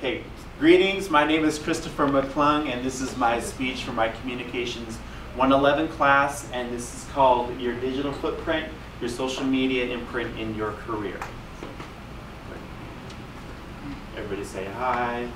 Okay, greetings. My name is Christopher McClung, and this is my speech for my Communications 111 class, and this is called Your Digital Footprint, Your Social Media Imprint in Your Career. Everybody say hi.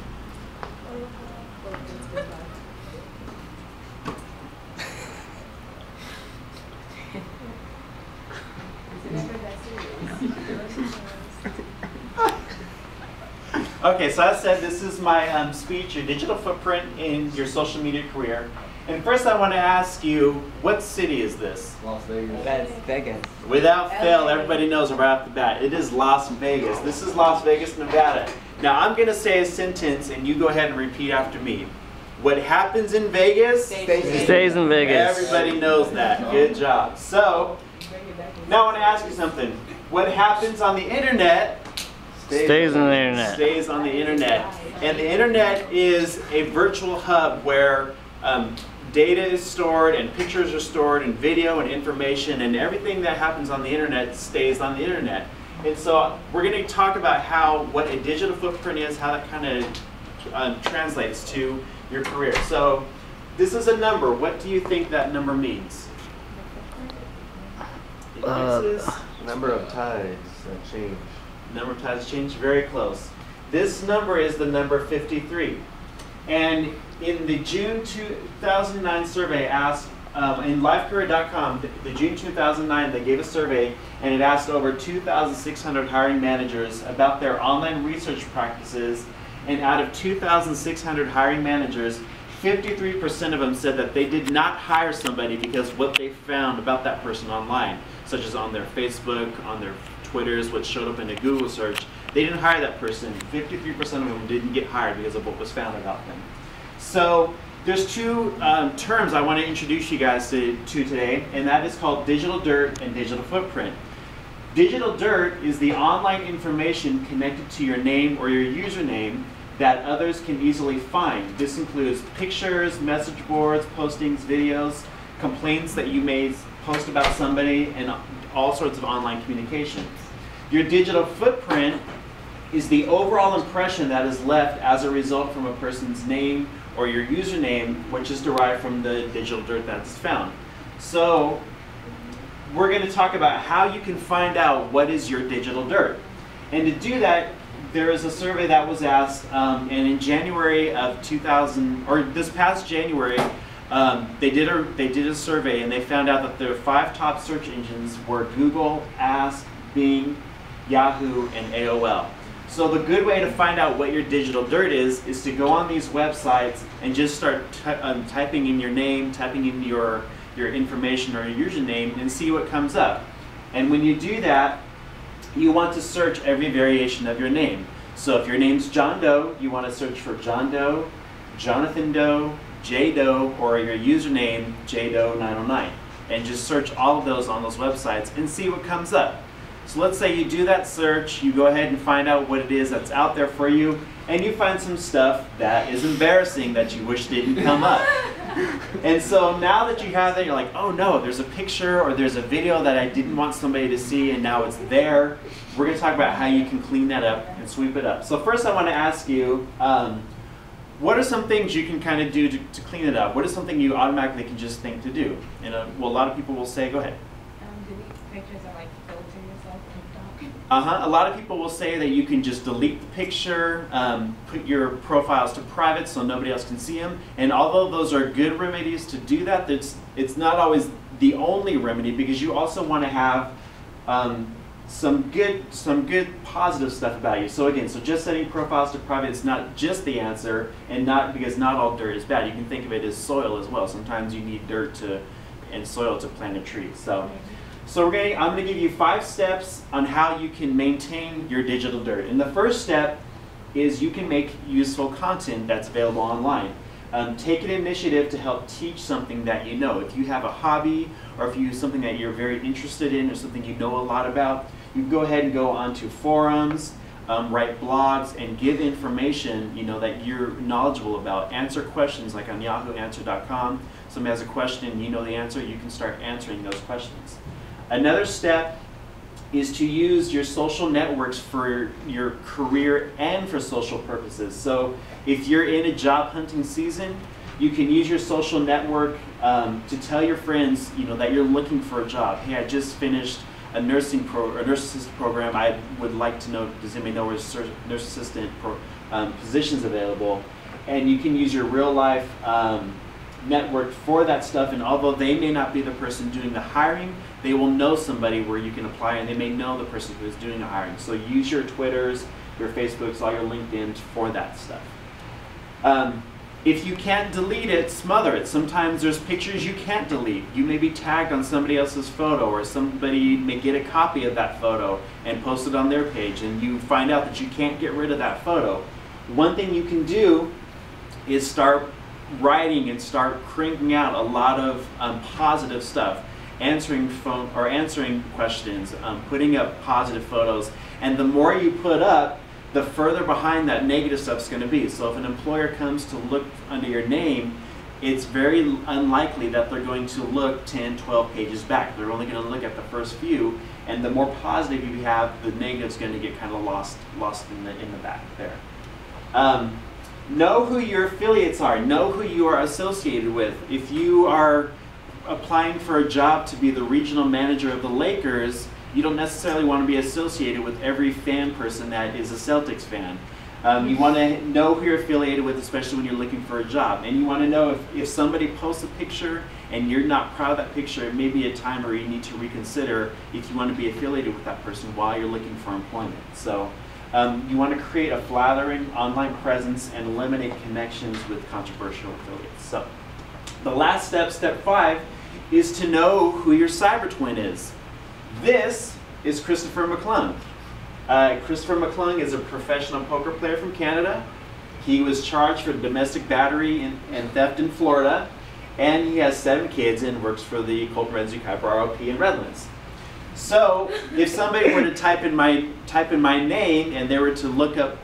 Okay, so as I said, this is my speech, Your Digital Footprint in Your Social Media Career. And first I want to ask you, what city is this? Las Vegas. Las Vegas. Without fail, everybody knows right off the bat. It is Las Vegas. This is Las Vegas, Nevada. Now I'm going to say a sentence and you go ahead and repeat after me. What happens in Vegas Stays in Vegas. Everybody knows that. Good job. So, now I want to ask you something. What happens on the internet Stays on the internet. Stays on the internet. And the internet is a virtual hub where data is stored and pictures are stored and video and information, and everything that happens on the internet stays on the internet. And so we're going to talk about what a digital footprint is, how that kind of translates to your career. So this is a number. What do you think that number means? Number of ties that change. Number of ties change, very close. This number is the number 53. And in the June 2009 survey asked, in lifecareer.com, the June 2009, they gave a survey and it asked over 2,600 hiring managers about their online research practices. And out of 2,600 hiring managers, 53% of them said that they did not hire somebody because what they found about that person online, such as on their Facebook, on their Twitters, what showed up in a Google search, they didn't hire that person. 53% of them didn't get hired because of what was found about them. So there's two terms I want to introduce you guys to today, and that is called digital dirt and digital footprint. Digital dirt is the online information connected to your name or your username that others can easily find. This includes pictures, message boards, postings, videos, complaints that you may post about somebody, and all sorts of online communications. Your digital footprint is the overall impression that is left as a result from a person's name or your username, which is derived from the digital dirt that's found. So we're going to talk about how you can find out what is your digital dirt. And to do that, there is a survey that was asked, and in January of 2000, or this past January, they did a survey and they found out that their 5 top search engines were Google, Ask, Bing, Yahoo, and AOL. So the good way to find out what your digital dirt is to go on these websites and just start typing in your name, typing in your information or your username, and see what comes up. And when you do that, you want to search every variation of your name. So if your name's John Doe, you want to search for John Doe, Jonathan Doe, J Doe, or your username JDoe909, and just search all of those on those websites and see what comes up. So let's say you do that search, you go ahead and find out what it is that's out there for you, and you find some stuff that is embarrassing that you wish didn't come up. And so now that you have that, you're like, oh no, there's a picture or there's a video that I didn't want somebody to see and now it's there. We're going to talk about how you can clean that up and sweep it up. So first I want to ask you, what are some things you can kind of do to clean it up? What is something you automatically can just think to do? And well, a lot of people will say, go ahead. Delete pictures or like filter yourself in A lot of people will say that you can just delete the picture, put your profiles to private so nobody else can see them. And although those are good remedies to do that, it's not always the only remedy, because you also want to have some good positive stuff about you. So again, so just setting profiles to private is not just the answer, and because not all dirt is bad. You can think of it as soil as well. Sometimes you need dirt and soil to plant a tree. So I'm going to give you 5 steps on how you can maintain your digital dirt. And the first step is you can make useful content that's available online. Take an initiative to help teach something that you know. If you have a hobby, or if you have something that you're very interested in, or something you know a lot about, you can go ahead and go onto forums, write blogs, and give information that you're knowledgeable about. Answer questions like on yahooanswer.com. Somebody has a question and you know the answer, you can start answering those questions. Another step is to use your social networks for your career and for social purposes. So if you're in a job hunting season, you can use your social network to tell your friends, that you're looking for a job. Hey, I just finished a nurse assistant program. I would like to know, does anybody know where nurse assistant positions available? And you can use your real life network for that stuff. And although they may not be the person doing the hiring, they will know somebody where you can apply, and they may know the person who is doing the hiring. So use your Twitters, your Facebooks, all your LinkedIns for that stuff. If you can't delete it, smother it. Sometimes there's pictures you can't delete. You may be tagged on somebody else's photo, or somebody may get a copy of that photo and post it on their page, and you find out that you can't get rid of that photo. One thing you can do is start writing and start cranking out a lot of positive stuff, answering questions, putting up positive photos, and the more you put up, the further behind that negative stuff is going to be. So if an employer comes to look under your name, it's very unlikely that they're going to look 10, 12 pages back. They're only going to look at the first few, and the more positive you have, the negative's going to get kind of lost in the back there. Know who your affiliates are. Know who you are associated with. If you are applying for a job to be the regional manager of the Lakers, you don't necessarily want to be associated with every fan person that is a Celtics fan. You want to know who you're affiliated with, especially when you're looking for a job. And you want to know if somebody posts a picture and you're not proud of that picture, it may be a time where you need to reconsider if you want to be affiliated with that person while you're looking for employment. So you want to create a flattering online presence and eliminate connections with controversial affiliates. So the last step, step 5, is to know who your cyber twin is. This is Christopher McClung. Christopher McClung is a professional poker player from Canada. He was charged for domestic battery and theft in Florida, and he has 7 kids and works for the Colton Renzi Kuiper ROP in Redlands. So if somebody were to type in my name and they were to look up,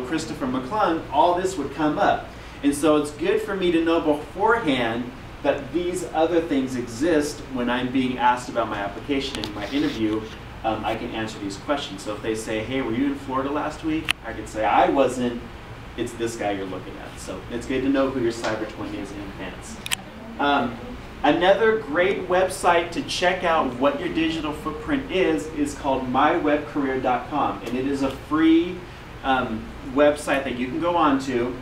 Christopher McClung, all this would come up. And so it's good for me to know beforehand that these other things exist when I'm being asked about my application and my interview. I can answer these questions. So if they say, hey, were you in Florida last week? I could say, I wasn't. It's this guy you're looking at. So it's good to know who your cyber twin is in advance. Another great website to check out what your digital footprint is called mywebcareer.com. And it is a free website that you can go onto,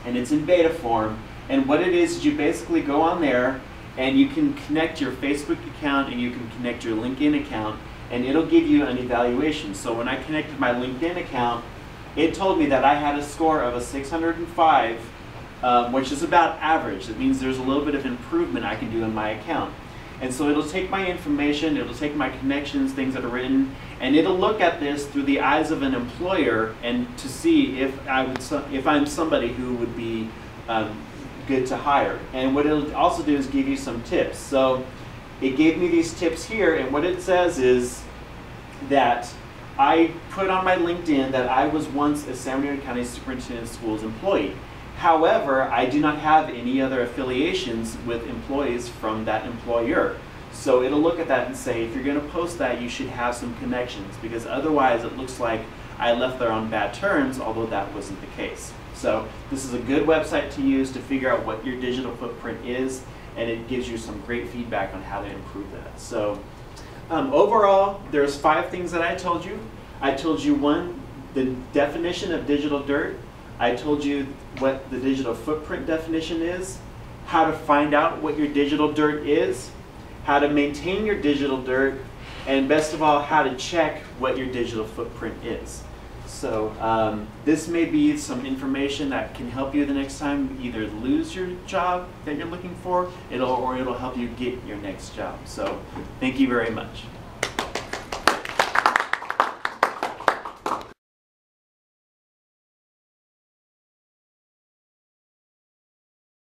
and it's in beta form. And what it is you basically go on there and you can connect your Facebook account and you can connect your LinkedIn account, and it'll give you an evaluation. So when I connected my LinkedIn account, it told me that I had a score of a 605, which is about average. It means there's a little bit of improvement I can do in my account. And so it'll take my information, it'll take my connections, things that are written, and it'll look at this through the eyes of an employer and to see if I'm somebody who would be good to hire. And what it'll also do is give you some tips. So it gave me these tips here, and what it says is that I put on my LinkedIn that I was once a San Bernardino County Superintendent of Schools employee. However, I do not have any other affiliations with employees from that employer. So it'll look at that and say, if you're going to post that, you should have some connections, because otherwise it looks like I left there on bad terms, although that wasn't the case. So this is a good website to use to figure out what your digital footprint is, and it gives you some great feedback on how to improve that. So overall, there's 5 things that I told you. I told you 1, the definition of digital dirt. I told you what the digital footprint definition is, how to find out what your digital dirt is, how to maintain your digital dirt, and best of all, how to check what your digital footprint is. So this may be some information that can help you the next time you either lose your job that you're looking for, or it'll help you get your next job. So thank you very much.